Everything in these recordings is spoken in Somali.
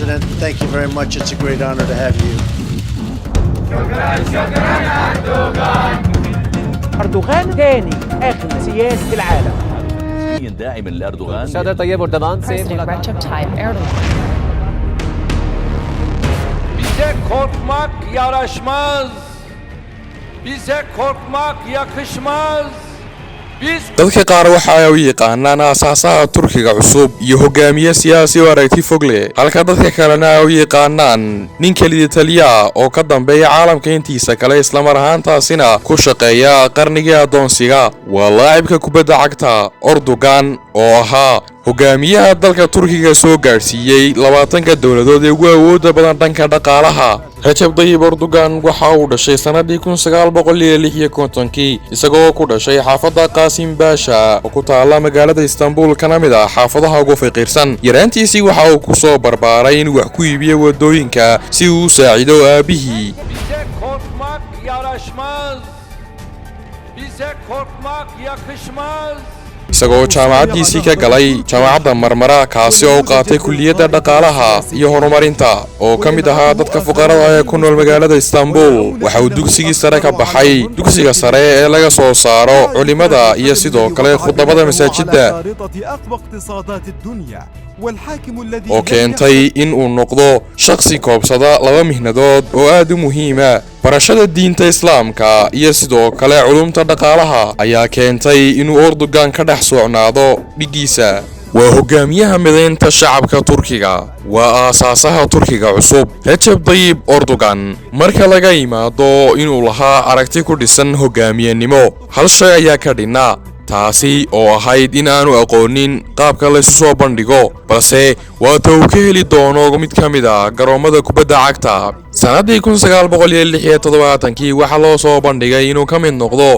President. Thank you very much. It's a great honor to have you. أردوغان ثاني أغنى سياسي في العالم. داعم لأردوغان. President Recep Tayyip Erdogan. Bize korkmak yaraşmaz. Bize korkmak yakışmaz. dadka qaar waxa ay u yaqaanaan aasaasaha Turkiga cusub iyo hogaamiye siyaasi oo aragti fog leh halka dadka kalena ay u yaqaanaan nin kaliya taliya oo ka dambeeya caalamka intiisa kale isla mar ahaantaasina ku shaqeeya qarnigii adoonsiga waa laacibka kubadda cagta Erdogan oo ahaa hogaamiyaha dalka Turkiga soo gaarsiiyay 20 dawladood ee ugu awoodda badan dhanka dhaqaalaha Recep Tayyip Erdogan waxa uu dhashay sanadii 1956 isagoo ku dhashay xaafadda Qasim Pasha oo ku taala magaalada Istanbul kana mid ah xaafadaha ugu faqiirsan yaraantiisii waxa uu ku soo barbaaray inuu wax ku iibiyo wadooyinka si uu u saacido aabihii Bize korkmak yaraşmaz. Bize korkmak yakışmaz. isagoo jaamacadiisii ka galay jaamacadda Marmara kaasi oo qaatay kulliyadda dhaqaalaha iyo horumarinta oo ka mid ahaa dadka fuqarada ah ee ku nool magaalada Istanbul waxa uu dugsigii sare ka baxay dugsiga sare ee laga soo saaro culimada iyo sidoo kale khudbada masaajidda oo keentay in uu noqdo shakhsi koobsada laba mihnadood oo aad u muhiima barashada diinta islaamka iyo sidoo kale culumta dhaqaalaha ayaa keentay inuu Erdogan ka dhex socnaado dhigiisa waa hogaamiyaha mideynta shacabka Turkiga waa aasaasaha Turkiga cusub Recep Tayyip Erdogan marka laga yimaado inuu lahaa aragti ku dhisan hogaamiyenimo hal shay ayaa ka dhinaa taasi oo ahayd in aanu aqoonin qaabka la isu soo bandhigo balse waa uu ka heli doono mid ka mid ah garoomada kubadda cagta sanadii 1976 waxa loo soo bandhigay inuu ka mid noqdo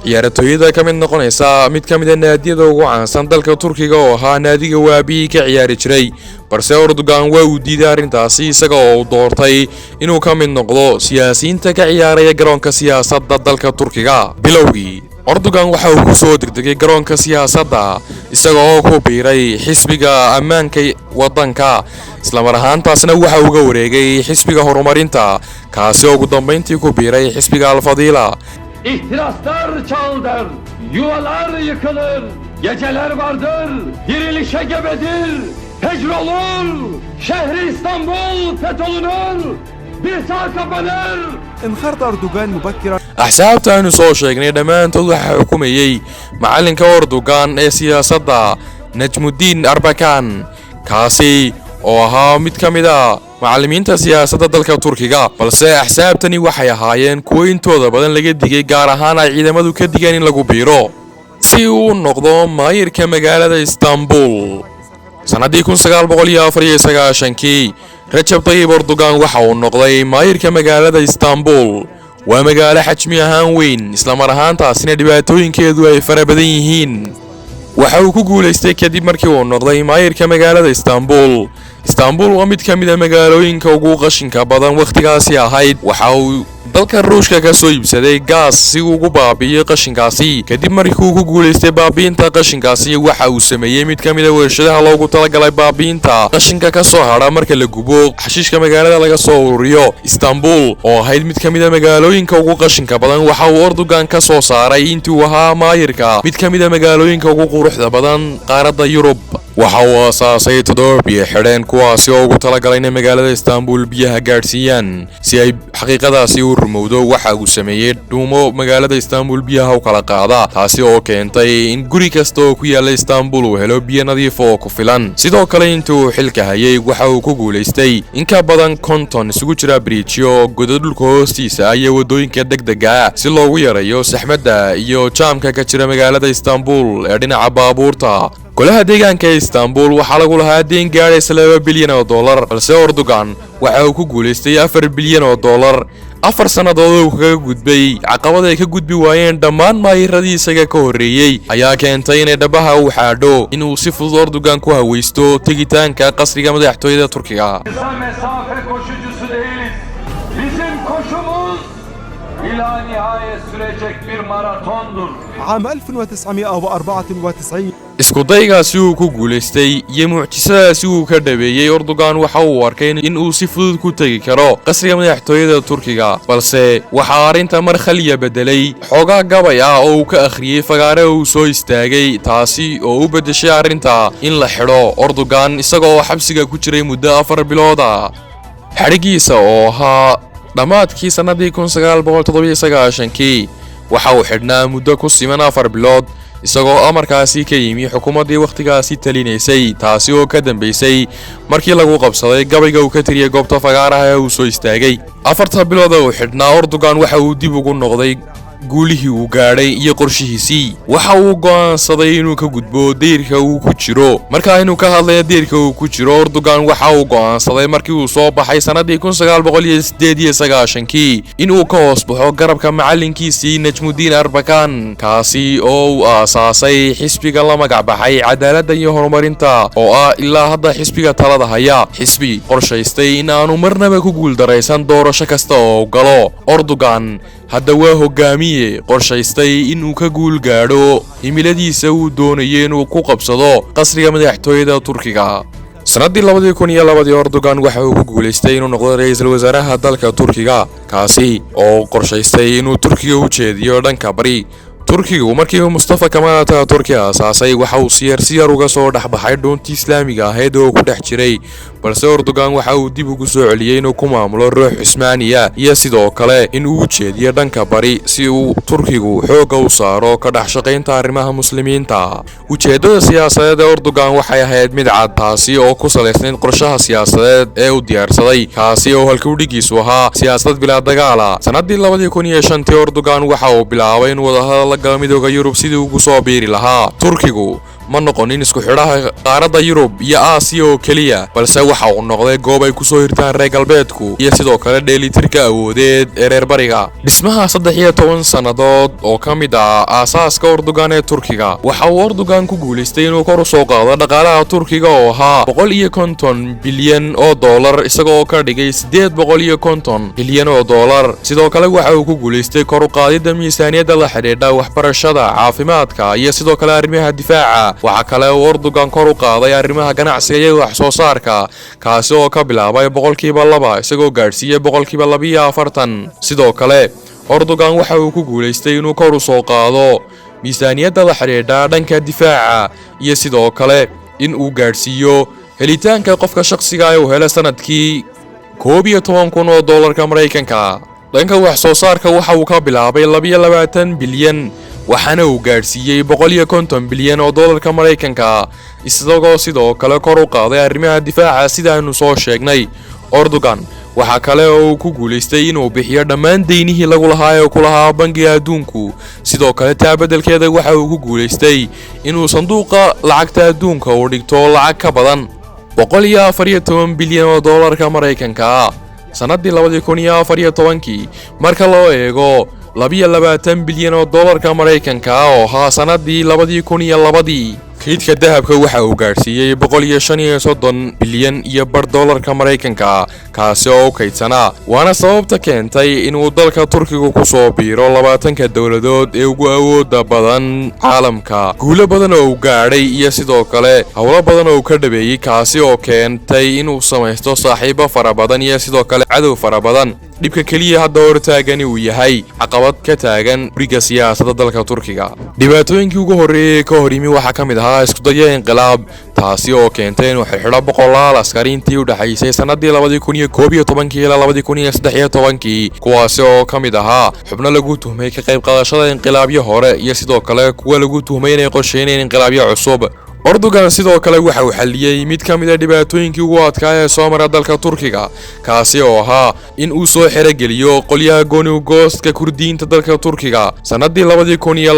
ciyaartooyada ka mid noqonaysa mid ka mid ah naadiyada ugu caansan dalka Turkiga oo ahaa naadiga waabi ka ciyaari jiray balse Erdogan waa uu diiday arrintaasi isaga oo doortay inuu ka mid noqdo siyaasiyiinta ka ciyaaraya garoonka siyaasadda dalka Turkiga bilowgii Erdogan waxa uu ku soo degdegay garoonka siyaasadda isaga oo ku biiray xisbiga ammaanka wadanka isla mar ahaantaasna waxa uu uga wareegay xisbiga horumarinta kaasi oo ugu dambeyntii ku biiray xisbiga Al-Fadila İhtiraslar çağıldır, yuvalar yıkılır, geceler vardır, dirilişe gebedir, fecr olur, şehri İstanbul fetholunur, bir sağ kapanır. انخرط أردوغان مبكرا axsaabta aanu soo sheegnay dhammaantood waxaa xukumayay macalinka Erdogan ee siyaasadda Najmuddin Erbakan kaasi oo ahaa mid ka mid ah macallimiinta siyaasadda dalka Turkiga balse axsaabtani waxay ahaayeen kuwo intooda badan laga digay gaar ahaan ay ciidamadu ka digeen in lagu biiro si uu noqdo maayirka magaalada Istanbul sanadii 1994 Recep Tayyip Erdogan waxa uu noqday maayirka magaalada Istanbul waa magaalo xajmi ahaan weyn isla mar ahaantaasina dhibaatooyinkeedu ay fara badan yihiin waxa uu ku guuleystay kadib markii uu noqday maayirka magaalada Istanbul waa mid ka mid ah magaalooyinka ugu qashinka badan waqtigaasi ahayd waxa uu dalka Ruushka ka soo iibsaday gaas si uu ugu baabi'iyo qashinkaasi kadib markii uu ku guuleystay baabi'inta qashinkaasi waxa uu sameeyay mid ka mid ah warshadaha loogu talagalay baabi'inta qashinka ka soo hadha marka la gubo xashiishka magaalada laga soo ururiyo Istanbul oo ahayd mid ka mid ah magaalooyinka ugu qashinka badan waxa uu Erdogan ka soo saaray intii uu ahaa maayirka mid ka mid ah magaalooyinka ugu quruxda badan qaaradda Yurub waxa uu aasaasay biyo xidheen kuwaasi oo ugu talagalay in magaalada Istanbul biyaha gaarsiiyaan si ay xaqiiqadaasi u rumowdo waxa uu sameeyay dhuumo magaalada Istanbul biyaha u kala qaada taasi oo keentay in guri kasta oo ku yaala Istanbul uu helo biyo nadiif oo ku filan sidoo kale intuu xilka hayay waxa uu ku guuleystay in ka badan konton isugu jira bridgeyo godad dhulka hoostiisa iyo wadooyinka degdega si loogu yareeyo saxmadda iyo jaamka ka jira magaalada Istanbul ee dhinaca baabuurta golaha deegaanka Istanbul waxa lagu lahaa deyn gaaraysa $2 bilyan balse Erdogan waxa uu ku guuleystay $4 bilyan 4 sanadood oo kaga gudbay caqabad ay ka gudbi waayeen dhammaan maayiradii isaga ka horeeyay ayaa keentay in dhabaha uu xaadho inuu si fudud Erdogan ku haweysto tegitaanka qasriga madaxtooyada Turkiga Mesafe koşucusu değiliz. Bizim koşumuz ila nihayet sürecek bir maratondur. عام 1994 isku daygaasi uu ku guulaystay iyo mucjisadaasi uu ka dhabeeyay Erdogan waxa uu arkay in uu si fudud ku tagi karo qasriga madaxtooyada Turkiga balse waxa arinta mar khaliya bedelay xogaa gabay ah oo uu ka akhriyay fagaare uu soo istaagay taasi oo u bedeshay arinta in la xidho Erdogan isagoo xabsiga ku jiray muddo 4 bilood ah xarigiisa oo ahaa dhamaadkii sanadii 1997 waxa uu xidhnaa muddo ku siman 4 bilood isagoo amarkaasi ka yimi xukuumadii waqtigaasi talinaysay taasi oo ka dambeysay markii lagu qabsaday gabayga uu ka tiriyay goobta fagaaraha ee uu soo istaagay 4 bilood oo xidhnaa Erdogan waxa uu dib ugu noqday guulihii uu gaadhay iyo qorshihiisii waxa uu go'aansaday inuu ka gudbo deyrka uu ku jiro marka inuu ka hadlayo deyrka uu ku jiro Erdogan waxa uu go'aansaday markii uu soo baxay sanadii 1998 inuu ka hoos baxo garabka macalinkiisii Najmuddin Erbakan kaasi oo uu aasaasay xisbiga la magac baxay cadaaladda iyo horumarinta oo ah ilaa hadda xisbiga talada haya xisbi qorshaystay in aanu marnaba ku guul dareysan doorasho kasta oo galo Erdogan hadda waa hogaamiye qorshaystay inuu ka guul gaadho himiladiisa uu doonayay inuu ku qabsado qasriga madaxtooyada Turkiga sanadii 2002 Erdogan waxa uu ku guuleystay inuu noqdo ra'iisul wasaaraha dalka Turkiga kaasi oo qorshaystay inuu Turkiga u jeediyo dhanka bari Turkigu markii Mustafa Kemal Atatürk aasaasay waxa uu siyar uga soo dhaxbaxay doontii Islaamiga ahayd oo ku dhex jiray balse Erdogan waxa uu dib ugu soo celiyay inuu ku maamulo ruux Cusmaaniya iyo sidoo kale in uu jeediyo dhanka bari si uu Turkigu xooga u saaro ka dhax shaqeynta arrimaha muslimiinta ujeedada siyaasadeed ee Erdogan waxay ahayd mid cad taasi oo ku saleysan qorshaha siyaasadeed ee uu diyaarsaday kaasi oo halkudhigiisu ahaa siyaasad bilaa dagaal sanadii 2005 Erdogan waxa uu bilaabay in wadahadal midowga Yurub sidii ugu soo biiri lahaa Turkigu ma noqonin isku xidhaha qaaradda Yurub iyo Aasiya oo kaliya balse waxa uu noqday goob ay ku soo hirtaan reer galbeedku iyo sidoo kale dheelitirka awoodeed ee reer bariga dhismaha 13 sanadood oo ka mid ah aasaaska Erdogan ee Turkiga waxa uu Erdogan ku guuleystay inuu kor u soo qaado dhaqaalaha Turkiga oo ahaa 150 bilyan oo dollar isagoo ka dhigay 850 bilyan oo dollar sidoo kale waxa uu ku guuleystay kor u qaadida miisaaniyadda la xiriirta waxbarashada caafimaadka iyo sidoo kale arrimaha difaaca waxa kale oo Erdogan kor u qaaday arrimaha ganacsiga iyo wax soo saarka kaasi oo ka bilaabay 2% isagoo gaarsiiyay 2.42 sidoo kale Erdogan waxa uu ku guuleystay inuu kor u soo qaado miisaaniyadda la xiriirta dhanka difaaca iyo sidoo kale in uu gaarsiiyo helitaanka qofka shakhsiga ah oo hela sanadkii 12,000 oo dollarka Mareykanka dhanka wax soo saarka waxa uu ka bilaabay 22 bilyan waxaana uu gaarsiiyay 150 bilyan oo dollarka Mareykanka isagoo sidoo kale kor u qaaday arrimaha difaaca sida aanu soo sheegnay Erdogan waxa kale oo uu ku guuleystay inuu bixiyo dhammaan deynihii lagu lahaa ee ku lahaa bangiga adduunku sidoo kale taabadelkeeda waxa uu ku guuleystay inuu sanduuqa lacagta adduunka uu dhigto lacag ka badan 114 bilyan oo dollarka Mareykanka sanadii 2014 marka loo eego 22 bilyan oo dollarka Mareykanka oo ahaa sanadii 2002 kaydka dahabka waxa uu gaarsiiyay 135 bilyan iyo bar dollarka Mareykanka kaasi oo kaydsanaa waana sababta keentay inuu dalka Turkiga ku soo biiro 20 dawladood ee ugu awoodda badan caalamka guulo badan oo uu gaadhay iyo sidoo kale hawlo badan oo ka dhabeeyay kaasi oo keentay inuu samaysto saaxiibo fara badan iyo sidoo kale cadow fara badan dhibka kaliya hadda hortaagan uu yahay caqabad ka taagan bariga siyaasadda dalka Turkiga dhibaatooyinkii ugu horeeyay ka hor yimi waxa kamid ahaa isku dayay inqilaab taasi oo keentay inuu xidho boqolaal askariintii u dhaxaysay sanadii 2011 ilaa 2013 kuwaas oo kamid ahaa xubno lagu tuhmay ka qayb qaadashada inqilaabyo hore iyo sidoo kale kuwa lagu tuhmay inay qorsheynayeen inqilaabyo cusub Erdogan sidoo kale waxa uu xaliyay mid kamid ah dhibaatooyinkii ugu adkaa ee soo maray dalka Turkiga kaasi oo ahaa in uu soo xirageliyo qolyaha gooni-u-gooska Kurdiyiinta dalka Turkiga sanadii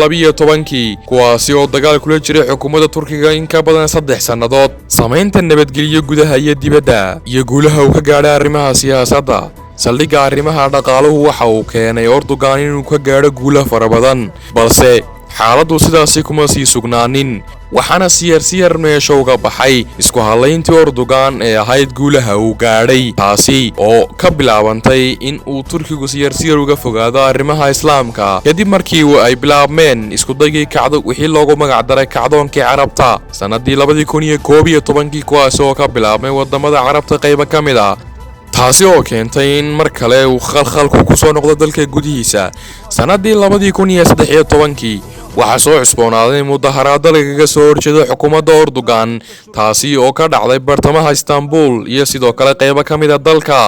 2012 kuwaasi oo dagaal kula jiray xukuumadda Turkiga in ka badan 3 sanadood sameynta nabadgelyo gudaha iyo dibadda iyo guulaha uu ka gaadhay arrimaha siyaasadda saldhigga arrimaha dhaqaaluhu waxa uu keenay Erdogan inuu ka gaadho guulo fara badan balse xaaladdu sidaasi kuma sii sugnaanin waxaana siyar meesha uga baxay isku hadlayntii Erdogan ee ahayd guulaha uu gaadhay taasi oo ka bilaabantay in uu Turkigu siyar uga fogaado arrimaha Islaamka kadib markii ay bilaabmeen isku daygii kacdo wixii loogu magac daray kacdoonkii Carabta sanadii 2011 kuwaas oo ka bilaabmay wadamada Carabta qayb ka mid ah taasi oo keentay in mar kale uu khalkhalku ku soo noqdo dalka gudihiisa sanadii 2013 waxa soo cusboonaaday mudaharaado lagaga soo horjeedo xukuumadda Erdogan taasi oo ka dhacday bartamaha Istanbul iyo sidoo kale qayb ka mid ah dalka